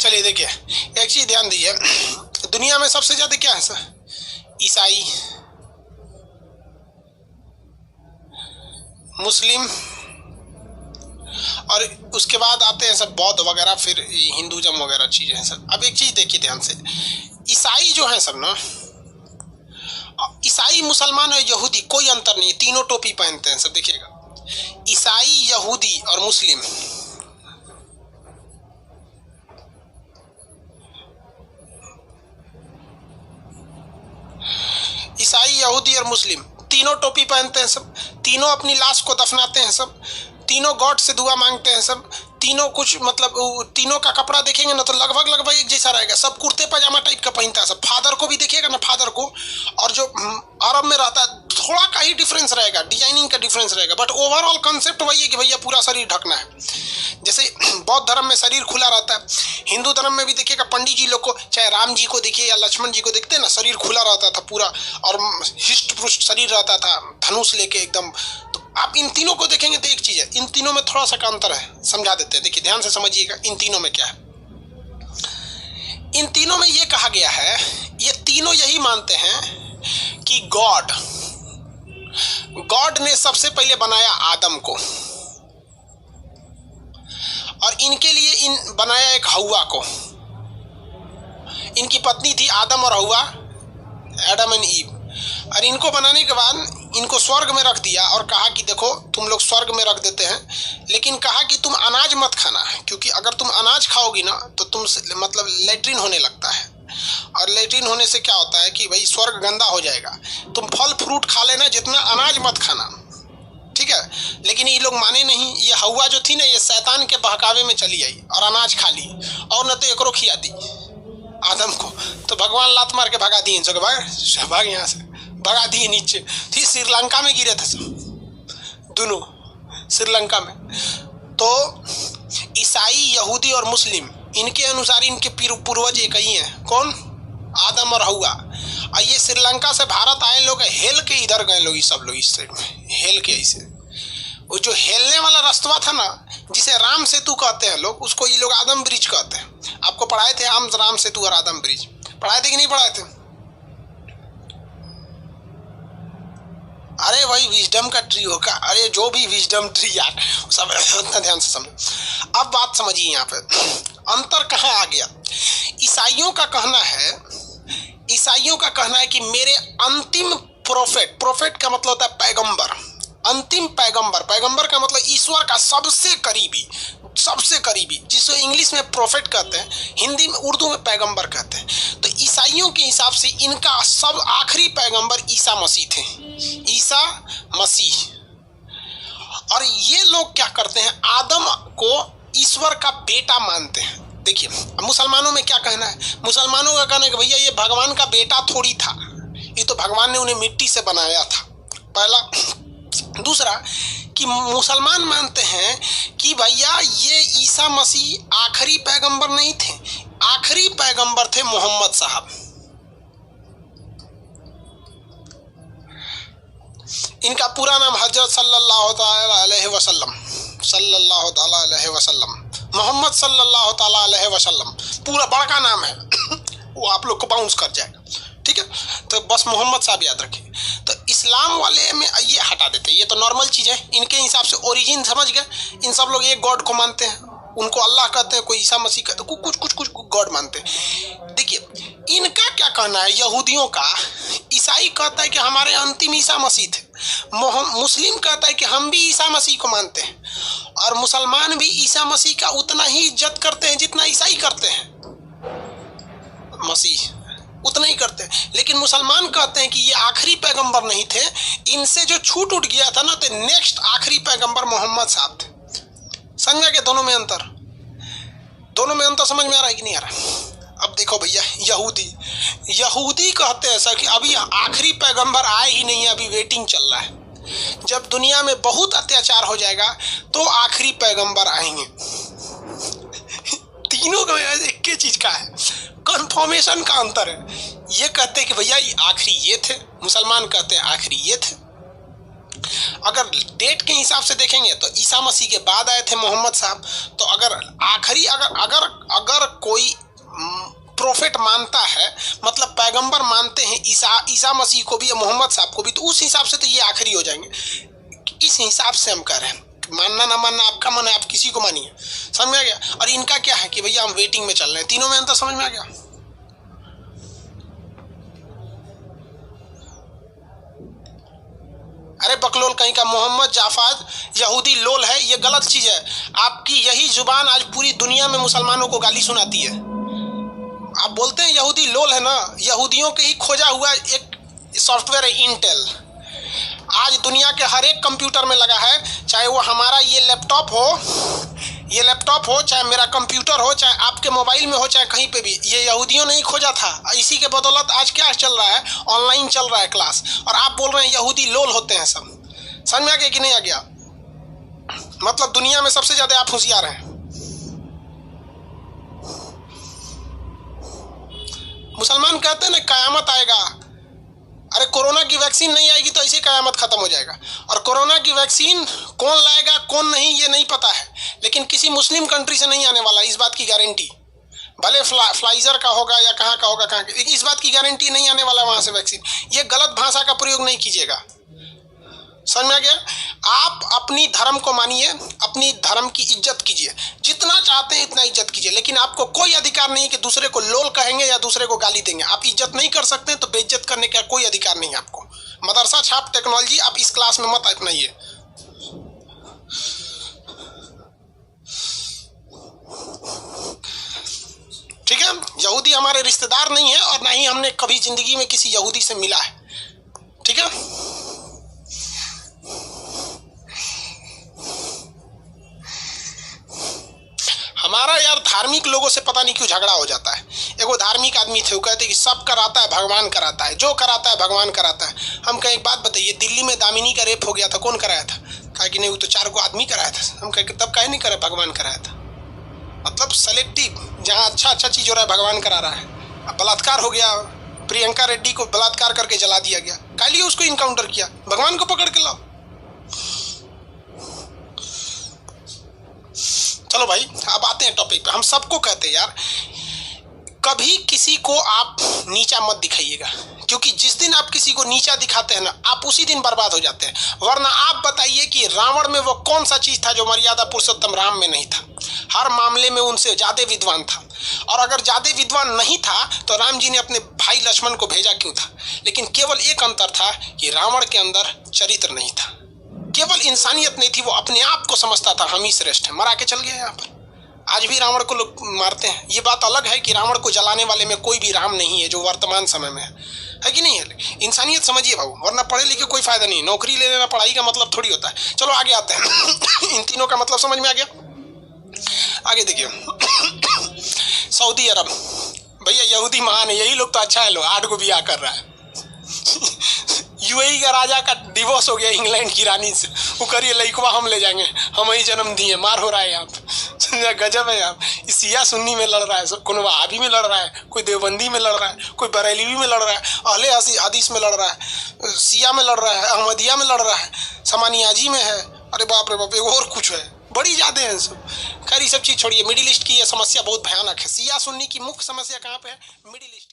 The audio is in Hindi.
चलिए देखिए, एक चीज ध्यान दीजिए, दुनिया में सबसे ज्यादा क्या है सर? ईसाई, मुस्लिम, और उसके बाद आते हैं सब बौद्ध वगैरह, फिर हिंदुज़म वगैरह चीजें हैं सर। अब एक चीज देखिए ध्यान से, ईसाई जो है सब ना, ईसाई, मुसलमान और यहूदी कोई अंतर नहीं है, तीनों टोपी पहनते हैं सब। देखिएगा, ईसाई, यहूदी और मुस्लिम, ईसाई, यहूदी और मुस्लिम तीनों टोपी पहनते हैं सब, तीनों अपनी लाश को दफनाते हैं सब, तीनों गॉड से दुआ मांगते हैं सब, तीनों कुछ मतलब तीनों का कपड़ा देखेंगे ना तो लगभग एक जैसा रहेगा, सब कुर्ते पजामा टाइप का पहनता है सब। फादर को भी देखिएगा ना, फादर को, और जो अरब में रहता है थोड़ा का ही डिफरेंस रहेगा, डिजाइनिंग का डिफरेंस रहेगा, बट ओवरऑल कंसेप्ट वही है कि भैया पूरा शरीर ढकना है। जैसे बौद्ध धर्म में शरीर खुला रहता है, हिंदू धर्म में भी देखिएगा पंडित जी लोग को, चाहे राम जी को देखिए या लक्ष्मण जी को देखते हैं ना, शरीर खुला रहता था पूरा, और हिष्ट पुष्ट शरीर रहता था, धनुष लेके एकदम। तो आप इन तीनों को देखेंगे तो एक चीज है, इन तीनों में थोड़ा सा का अंतर है, समझा देते हैं। देखिए ध्यान से समझिएगा इन तीनों में क्या है। इन तीनों में ये कहा गया है, ये तीनों यही मानते हैं कि गॉड ने सबसे पहले बनाया आदम को, और इनके लिए इन बनाया एक हव्वा को। इनकी पत्नी थी आदम और हव्वा, एडम एंड ईव, और इनको बनाने के बाद इनको स्वर्ग में रख दिया और कहा कि देखो तुम लोग स्वर्ग में रख देते हैं, लेकिन कहा कि तुम अनाज मत खाना, क्योंकि अगर तुम अनाज खाओगी ना तो तुम मतलब लेट्रिन होने लगता है, और लेट्रिन होने से क्या होता है कि भाई स्वर्ग गंदा हो जाएगा। तुम फल फ्रूट खा लेना, जितना अनाज मत खाना, ठीक है। लेकिन ये लोग माने नहीं, ये हव्वा जो थी ना, ये शैतान के बहकावे में चली आई और अनाज खा ली, और न तो एकरो खिया दी आदम को। तो भगवान लात मार के भगा दिए इनको, भाग यहाँ से, भगा दिए नीचे। थी श्रीलंका में गिरे थे सब दोनों, श्रीलंका में। तो ईसाई, यहूदी और मुस्लिम, इनके अनुसार इनके पूर्वज एक ही हैं, कौन? आदम और हव्वा। और ये श्रीलंका से भारत आए लोग, हेल के इधर गए लोग, सब लोग इस साइड में हेल के ऐसे। वो जो हेलने वाला रास्ता था ना, जिसे राम सेतु कहते हैं लोग, उसको ये लोग आदम ब्रिज कहते हैं। आपको पढ़ाए थे राम सेतु और आदम ब्रिज, पढ़ाए थे कि नहीं पढ़ाए थे? अरे भाई विजडम का ट्री होगा, अरे जो भी विजडम ट्री यार, सब उतना ध्यान से समझो। अब बात समझिए, यहाँ पे अंतर कहाँ आ गया। ईसाइयों का कहना है कि मेरे अंतिम प्रोफेट का मतलब होता है पैगंबर, अंतिम पैगंबर का मतलब ईश्वर का सबसे करीबी, जिसे इंग्लिश में प्रोफेट कहते हैं, हिंदी में, उर्दू में पैगंबर कहते हैं। तो ईसाइयों के हिसाब से इनका सब आखिरी पैगंबर ईसा मसीह थे, ईसा मसीह। और ये लोग क्या करते हैं, आदम को ईश्वर का बेटा मानते हैं। देखिए मुसलमानों में क्या कहना है, मुसलमानों का कहना है कि भैया ये भगवान का बेटा थोड़ी था, ये तो भगवान ने उन्हें मिट्टी से बनाया था, पहला। दूसरा कि मुसलमान मानते हैं कि भैया ये ईसा मसीह आखिरी पैगंबर नहीं थे, आखिरी पैगंबर थे मोहम्मद साहब। इनका पूरा नाम हजरत सल्लल्लाहु अलैहि वसल्लम, मोहम्मद सल्लल्लाहु अलैहि वसल्लम, पूरा बड़ा नाम है वो आप लोग को बाउंस कर जाएगा, ठीक है। तो बस मोहम्मद साहब याद रखिए। तो इस्लाम वाले में ये हटा देते हैं, ये तो नॉर्मल चीज़ है, इनके हिसाब से ओरिजिन समझ गए। इन सब लोग एक गॉड को मानते हैं, उनको अल्लाह कहते हैं, कोई ईसा मसीह कहते हैं, कुछ गॉड मानते हैं। देखिए इनका क्या कहना है, यहूदियों का, ईसाई कहता है कि हमारे अंतिम ईसा मसीह थे, मुस्लिम कहता है कि हम भी ईसा मसीह को मानते हैं, और मुसलमान भी ईसा मसीह का उतना ही इज्जत करते हैं जितना ईसाई करते हैं, मसीह उतना ही करते हैं। लेकिन मुसलमान कहते हैं कि ये आखिरी पैगंबर नहीं थे, इनसे जो छूट उठ गया था ना, तो नेक्स्ट आखिरी पैगंबर मोहम्मद साहब थे। समझ के दोनों में अंतर समझ में आ रहा है कि नहीं आ रहा? अब देखो भैया, यहूदी कहते हैं ऐसा कि अभी आखिरी पैगंबर आए ही नहीं है, अभी वेटिंग चल रहा है, जब दुनिया में बहुत अत्याचार हो जाएगा तो आखिरी पैगंबर आएंगे। तीनों का एक ही चीज का है, कन्फर्मेशन का अंतर है। ये कहते हैं कि भैया ये आखिरी ये थे, मुसलमान कहते हैं आखिरी ये थे। अगर डेट के हिसाब से देखेंगे तो ईसा मसीह के बाद आए थे मोहम्मद साहब। तो अगर आखिरी अगर अगर कोई प्रोफेट मानता है, मतलब पैगंबर मानते हैं ईसा मसीह को भी या मोहम्मद साहब को भी, तो उस हिसाब से तो ये आखिरी हो जाएंगे। इस हिसाब से हम कह रहे हैं, मानना ना मानना आपका मन है, आप किसी को मानिए। समझ में आ गया? और इनका क्या है कि भैया हम वेटिंग में चल रहे हैं। तीनों में अंतर समझ में आ गया? अरे बकलोल कहीं का, मोहम्मद जाफाद यहूदी लोल है, ये गलत चीज है। आपकी यही जुबान आज पूरी दुनिया में मुसलमानों को गाली सुनाती है। आप बोलते हैं यहूदी लोल है ना, यहूदियों के ही खोजा हुआ एक सॉफ्टवेयर है इंटेल। आज दुनिया के हर एक कंप्यूटर में लगा है, चाहे वो हमारा ये लैपटॉप हो, चाहे मेरा कंप्यूटर हो, चाहे आपके मोबाइल में हो, चाहे कहीं पे भी, ये यहूदियों ने ही खोजा था। इसी के बदौलत आज क्या चल रहा है, ऑनलाइन चल रहा है क्लास, और आप बोल रहे हैं यहूदी लोल होते हैं सब। समझ में आ गया कि नहीं आ गया? मतलब दुनिया में सबसे ज्यादा आप होशियार हैं। मुसलमान कहते हैं ना कयामत आएगा। अरे कोरोना की वैक्सीन नहीं आएगी तो ऐसे कयामत खत्म हो जाएगा। और कोरोना की वैक्सीन कौन लाएगा कौन नहीं ये नहीं पता है, लेकिन किसी मुस्लिम कंट्री से नहीं आने वाला, इस बात की गारंटी। भले फ्लाइजर का होगा या कहाँ का होगा, इस बात की गारंटी नहीं आने वाला वहां से वैक्सीन। ये गलत भाषा का प्रयोग नहीं कीजिएगा। समझ में आ गया? आप अपनी धर्म को मानिए, अपनी धर्म की इज्जत कीजिए, जितना चाहते हैं इतना इज्जत कीजिए, लेकिन आपको कोई अधिकार नहीं है कि दूसरे को लोल कहेंगे या दूसरे को गाली देंगे। आप इज्जत नहीं कर सकते तो बेइज्जत करने का कोई अधिकार नहीं है आपको। मदरसा छाप टेक्नोलॉजी आप इस क्लास में मत अपनाइए। ठीक है? यहूदी हमारे रिश्तेदार नहीं है और ना ही हमने कभी जिंदगी में किसी यहूदी से मिला है। ठीक है? हमारा यार धार्मिक लोगों से पता नहीं क्यों झगड़ा हो जाता है। एगो धार्मिक आदमी थे, वो कहते कि सब कराता है भगवान कराता है, जो कराता है भगवान कराता है। हम कहें एक बात बताइए, दिल्ली में दामिनी का रेप हो गया था, कौन कराया था? कहा कि नहीं वो तो 4 को आदमी कराया था। हम कहें तब कहे नहीं करा, भगवान कराया था। मतलब सेलेक्टिव, जहाँ अच्छा चीज हो रहा है भगवान करा रहा है। अब बलात्कार हो गया, प्रियंका रेड्डी को बलात्कार करके जला दिया गया, कह लिए उसको इनकाउंटर किया, भगवान को पकड़ के लाओ। चलो भाई अब आते हैं टॉपिक पे। हम सबको कहते हैं यार, कभी किसी को आप नीचा मत दिखाइएगा, क्योंकि जिस दिन आप किसी को नीचा दिखाते हैं ना, आप उसी दिन बर्बाद हो जाते हैं। वरना आप बताइए कि रावण में वो कौन सा चीज था जो मर्यादा पुरुषोत्तम राम में नहीं था? हर मामले में उनसे ज्यादा विद्वान था। और अगर ज्यादा विद्वान नहीं था तो राम जी ने अपने भाई लक्ष्मण को भेजा क्यों था? लेकिन केवल एक अंतर था कि रावण के अंदर चरित्र नहीं था, केवल इंसानियत नहीं थी। वो अपने आप को समझता था हम ही श्रेष्ठ हैं, मरा के चल गया। यहाँ पर आज भी रावण को लोग मारते हैं। ये बात अलग है कि रावण को जलाने वाले में कोई भी राम नहीं है जो वर्तमान समय में है कि नहीं है? इंसानियत समझिए भाऊ, वरना पढ़े लिखे कोई फायदा नहीं। नौकरी ले लेना पढ़ाई का मतलब थोड़ी होता है। चलो आगे आते हैं। इन तीनों का मतलब समझ में आ गया? आगे देखिए, सऊदी अरब, भैया यहूदी महान है, यही लोग तो अच्छा है। लो 8 को ब्याह कर रहा है। यूएई का राजा का डिवोर्स हो गया इंग्लैंड की रानी से, वो करिए लइकवा हम ले जाएंगे, हम ही जन्म दिए। मार हो रहा है यहाँ पे, गजब है। यहाँ सिया सुन्नी में लड़ रहा है, कोई वहाबी में लड़ रहा है, कोई देवबंदी में लड़ रहा है, कोई बरेलवी में लड़ रहा है, अहले हदीस में लड़ रहा है, सिया में लड़ रहा है, अहमदिया में लड़ रहा है, समानियाजी में है। अरे बाप रे बाप, और कुछ है, बड़ी ज्यादा है सब। खैर ये सब चीज छोड़िए, मिडिल ईस्ट की ये समस्या बहुत भयानक है। सिया सुन्नी की मुख्य समस्या कहाँ पे है? Middle east.